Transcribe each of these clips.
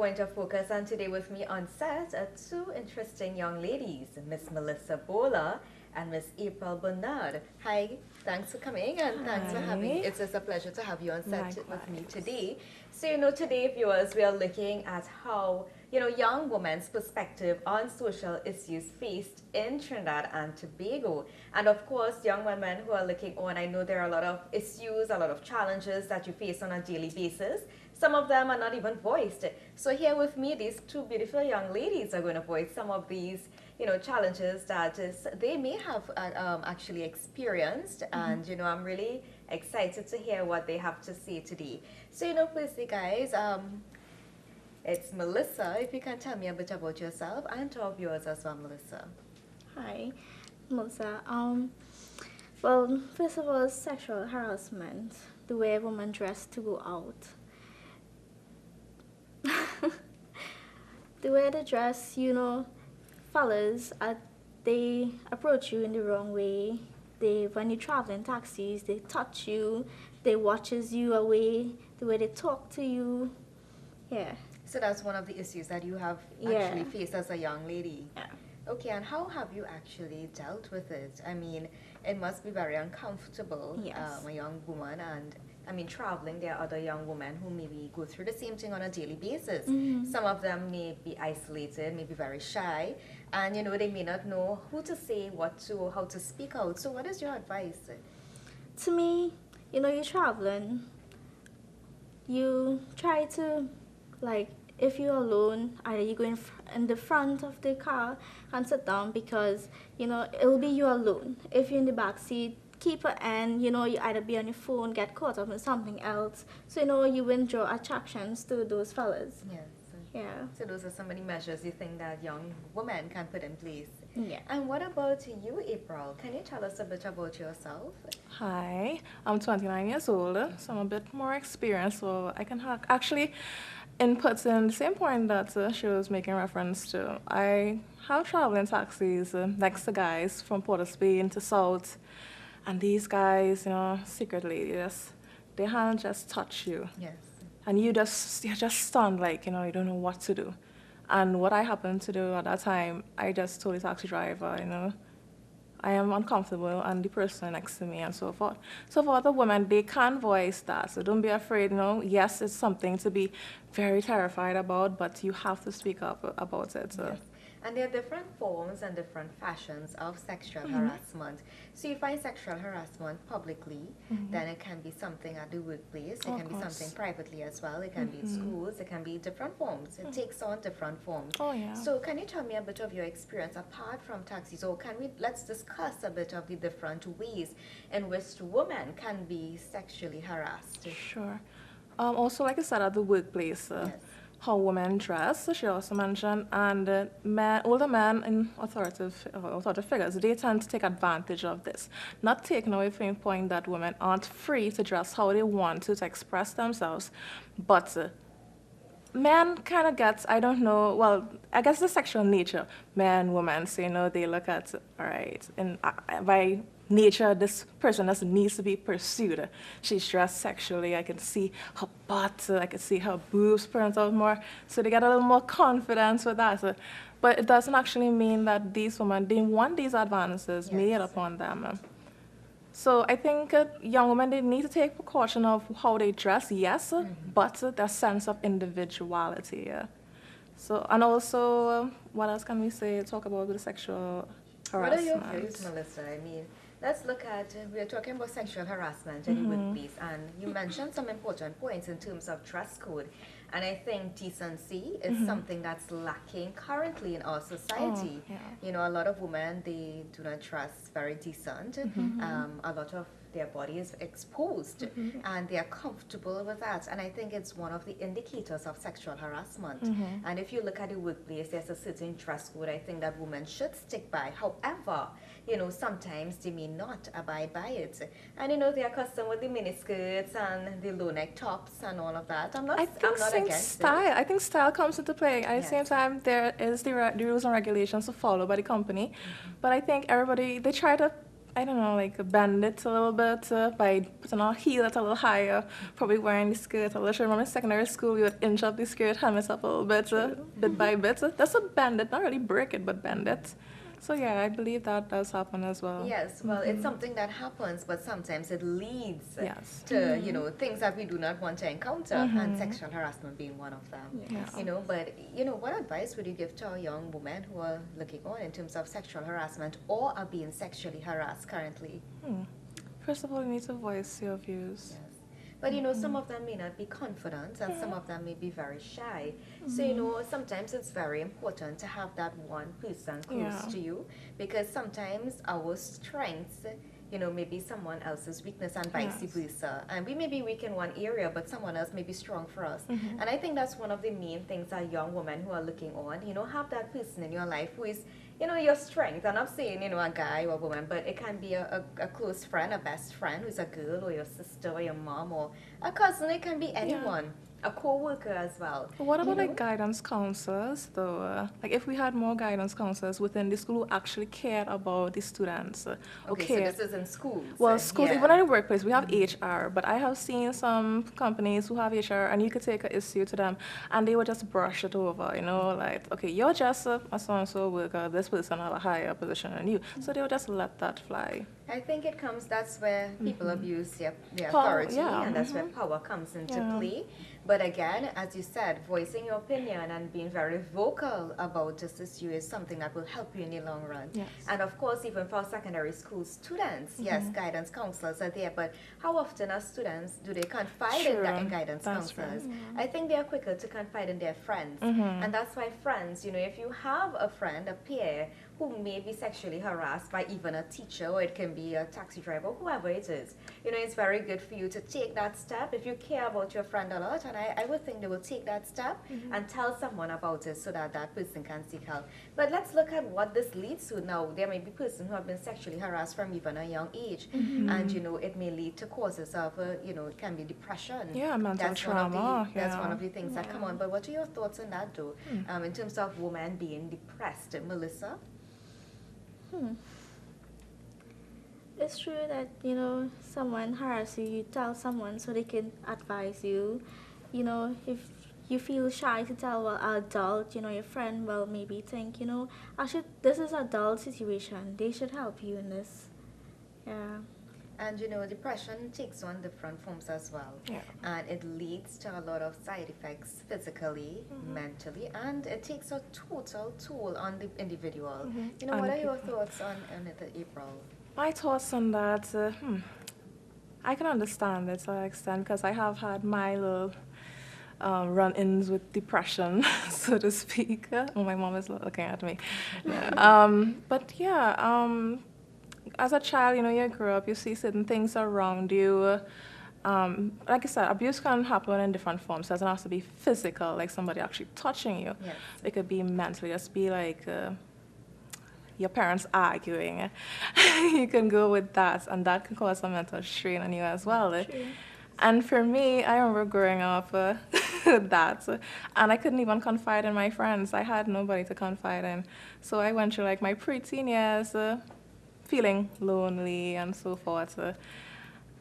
Point of Focus, and today with me on set are two interesting young ladies, Miss Melissa Bowler and Miss April Bernard. Hi, thanks for coming and thanks for having me. It's just a pleasure to have you on set with me today. So, today, viewers, we are looking at how, young women's perspective on social issues faced in Trinidad and Tobago. And of course, young women who are looking on, I know there are a lot of issues, a lot of challenges that you face on a daily basis. Some of them are not even voiced. So here with me, these two beautiful young ladies are going to voice some of these, challenges that they may have actually experienced. And, I'm really excited to hear what they have to say today. So, firstly, guys, it's Melissa. If you can tell me a bit about yourself and to our viewers as well, Melissa. Hi, Melissa. Well, first of all, sexual harassment, the way a woman dressed to go out. The way they dress, fellas, they approach you in the wrong way. When you travel in taxis, they touch you, they watches you away, the way they talk to you. Yeah. So that's one of the issues that you have actually faced as a young lady. Yeah. Okay, and how have you actually dealt with it? I mean, it must be very uncomfortable, Yes. a young woman, and I mean, traveling, there are other young women who maybe go through the same thing on a daily basis. Some of them may be isolated, may be very shy, and they may not know who to say, what to, or how to speak out. So what is your advice? To me, you're traveling, you try to, if you're alone, either you go in the front of the car and sit down because, it'll be you alone. If you're in the back seat, keep it and, you either be on your phone, get caught up in something else. So, you will draw attractions to those fellas. Yes. Yeah. So those are some of the measures you think that young women can put in place. Yeah. And what about you, April? Can you tell us a bit about yourself? Hi, I'm 29 years old, so I'm a bit more experienced, so I can actually input in the same point that she was making reference to. I have traveled in taxis next to guys from Port of Spain to South, and these guys, secret ladies, their hand just touch you. Yes. And you're just stunned, you don't know what to do. And what I happened to do at that time, I just told the taxi driver, I am uncomfortable, and the person next to me, and so forth. So for other women, they can voice that. So don't be afraid, Yes, it's something to be very terrified about, but you have to speak up about it. So. Yes. And there are different forms and different fashions of sexual harassment. So you find sexual harassment publicly, then it can be something at the workplace, it can be something privately as well, it can be in schools, it can be different forms. It takes on different forms. Oh, yeah. So can you tell me a bit of your experience apart from taxis, or let's discuss a bit of the different ways in which women can be sexually harassed? Sure. Also, like I said, at the workplace, Yes. how women dress, she also mentioned, and older men in authoritative figures, they tend to take advantage of this. Not taking away from the point that women aren't free to dress how they want to express themselves, but men kind of get, I don't know, well, I guess the sexual nature, men, women, so, they look at, all right, and by nature, this person doesn't need to be pursued. She's dressed sexually. I can see her butt. I can see her boobs print out more. So they get a little more confidence with that. But it doesn't actually mean that these women, they want these advances made upon them. So I think young women, they need to take precaution of how they dress, yes, but their sense of individuality. So, and also, what else can we say? Talk about the sexual harassment. What are your views, Melissa? I mean, let's look at, we're talking about sexual harassment in the workplace, and you mentioned some important points in terms of dress code. And I think decency is something that's lacking currently in our society. Oh, yeah. A lot of women, they do not dress very decent. A lot of their body is exposed, and they are comfortable with that. And I think it's one of the indicators of sexual harassment. And if you look at the workplace, there's a certain dress code I think that women should stick by. However, sometimes they may not abide by it. And they are accustomed with the miniskirts and the low neck tops and all of that. I'm not against style. it. I think style comes into play. At the same time, there is the rules and regulations to follow by the company. But I think everybody, they try to I don't know, like bend it a little bit by putting our heel at a little higher, probably wearing the skirt a little short. Remember in secondary school, we would inch up the skirt, hem it up a little bit, bit by bit. That's a bend it, not really break it, but bend it. So yeah, I believe that does happen as well. Yes, well, it's something that happens, but sometimes it leads Yes. to, things that we do not want to encounter, and sexual harassment being one of them. Yes. But, what advice would you give to our young women who are looking on in terms of sexual harassment or are being sexually harassed currently? First of all, you need to voice your views. Yes. But some of them may not be confident and some of them may be very shy. So sometimes it's very important to have that one person close to you, because sometimes our strengths may be someone else's weakness and vice versa. And we may be weak in one area, but someone else may be strong for us. And I think that's one of the main things that young women who are looking on, have that person in your life who is your strength. I'm not saying, a guy or a woman, but it can be a close friend, a best friend who's a girl, or your sister or your mom or a cousin. It can be anyone. A co-worker as well. But what about like guidance counselors though? Like if we had more guidance counselors within the school who actually cared about the students. Okay, so this is in schools. Well, schools, even in the workplace, we have HR, but I have seen some companies who have HR and you could take an issue to them and they would just brush it over, like, okay, you're just a so-and-so worker, this person have a higher position than you. So they would just let that fly. I think that's where people abuse their authority, and that's where power comes into play. But again, as you said, voicing your opinion and being very vocal about this issue is something that will help you in the long run. Yes. And of course, even for secondary school students, yes, guidance counselors are there, but how often are students, do they confide in guidance counselors? I think they are quicker to confide in their friends. And that's why friends, if you have a friend, a peer, who may be sexually harassed by even a teacher, or it can be a taxi driver, whoever it is. It's very good for you to take that step if you care about your friend a lot, and I would think they will take that step and tell someone about it so that that person can seek help. But let's look at what this leads to now. There may be persons who have been sexually harassed from even a young age, and it may lead to causes of, it can be depression. Yeah, mental trauma. That's one of the things that come on. But what are your thoughts on that, though, in terms of women being depressed? Melissa? It's true that, someone harasses you, you tell someone so they can advise you. If you feel shy to tell an adult, your friend will maybe think, this is adult situation. They should help you in this. Yeah. And depression takes on different forms as well. Yeah. And it leads to a lot of side effects physically, mentally, and it takes a total toll on the individual. What are your thoughts on it, April? My thoughts on that, I can understand it to an extent because I have had my little run-ins with depression, so to speak. Oh, my mom is looking at me. But yeah, as a child, you grow up, you see certain things around you. Like I said, abuse can happen in different forms. It doesn't have to be physical, like somebody actually touching you. Yes. It could be mentally, just be like your parents arguing. You can go with that, and that can cause a mental strain on you as well. True. And for me, I remember growing up with that, and I couldn't even confide in my friends. I had nobody to confide in. So I went through like my preteen years, feeling lonely and so forth.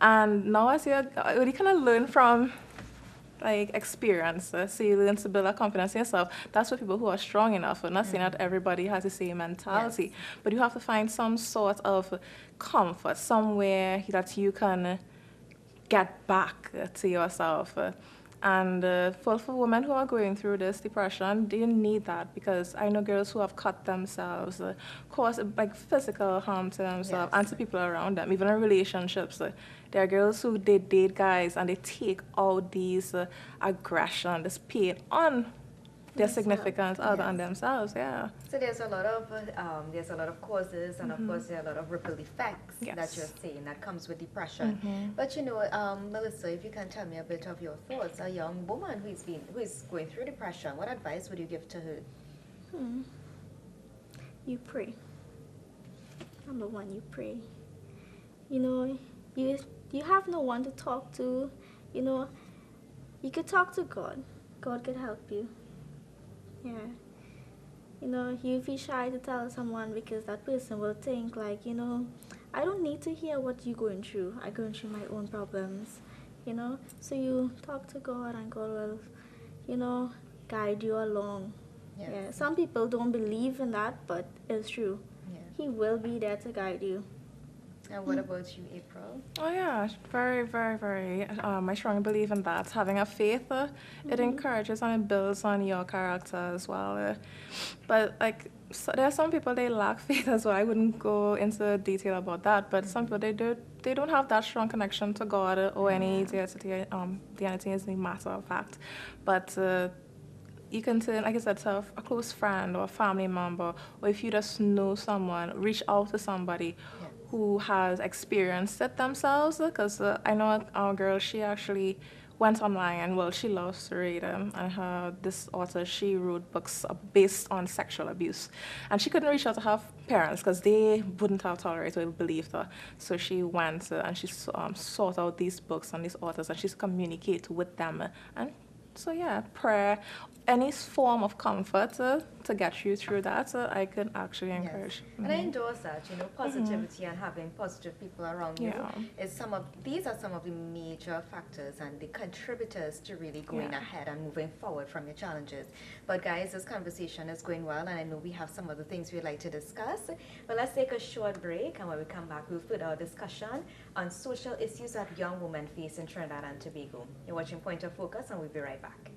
And now as you kind of learn from like experience, so you learn to build a confidence in yourself. That's for people who are strong enough. I'm not saying that everybody has the same mentality, but you have to find some sort of comfort somewhere that you can get back to yourself. And for women who are going through this depression, they need that, because I know girls who have cut themselves, cause like physical harm to themselves and to people around them, even in relationships. There are girls who they date guys and they take all these aggression, this pain on their significant other and themselves. So there's a lot of causes, and of course there are a lot of ripple effects that you're seeing that comes with depression. But Melissa, if you can tell me a bit of your thoughts, a young woman who is going through depression, what advice would you give to her? You pray. Number one, you pray. You have no one to talk to. You could talk to God. God could help you. Yeah. You feel shy to tell someone because that person will think like, I don't need to hear what you're going through. I'm going through my own problems, you know. So you talk to God, and God will, you know, guide you along. Yes. Yeah. Some people don't believe in that, but it's true. Yeah. He will be there to guide you. And what about you, April? Oh yeah, very, very, very. I strongly believe in that. Having a faith, it encourages and it builds on your character as well. But like, so there are some people they lack faith as well. I wouldn't go into detail about that. But some people they don't have that strong connection to God or any deity. Deity is a matter of fact. But you can turn, like I said, to a close friend or a family member, or if you just know someone, reach out to somebody who has experienced it themselves. Because I know our girl, she actually went online and, well, she loves to read. And this author, she wrote books based on sexual abuse. And she couldn't reach out to her parents because they wouldn't have tolerated or believed her. So she went and she sought out these books and these authors, and she's communicate with them. And so yeah, prayer, any form of comfort to get you through that, I could actually encourage. And I endorse that, you know, positivity and having positive people around you is these are some of the major factors and the contributors to really going ahead and moving forward from your challenges. But guys, this conversation is going well, and I know we have some other things we'd like to discuss. But let's take a short break, and when we come back, we'll further our discussion on social issues that young women face in Trinidad and Tobago. You're watching Point of Focus, and we'll be right back.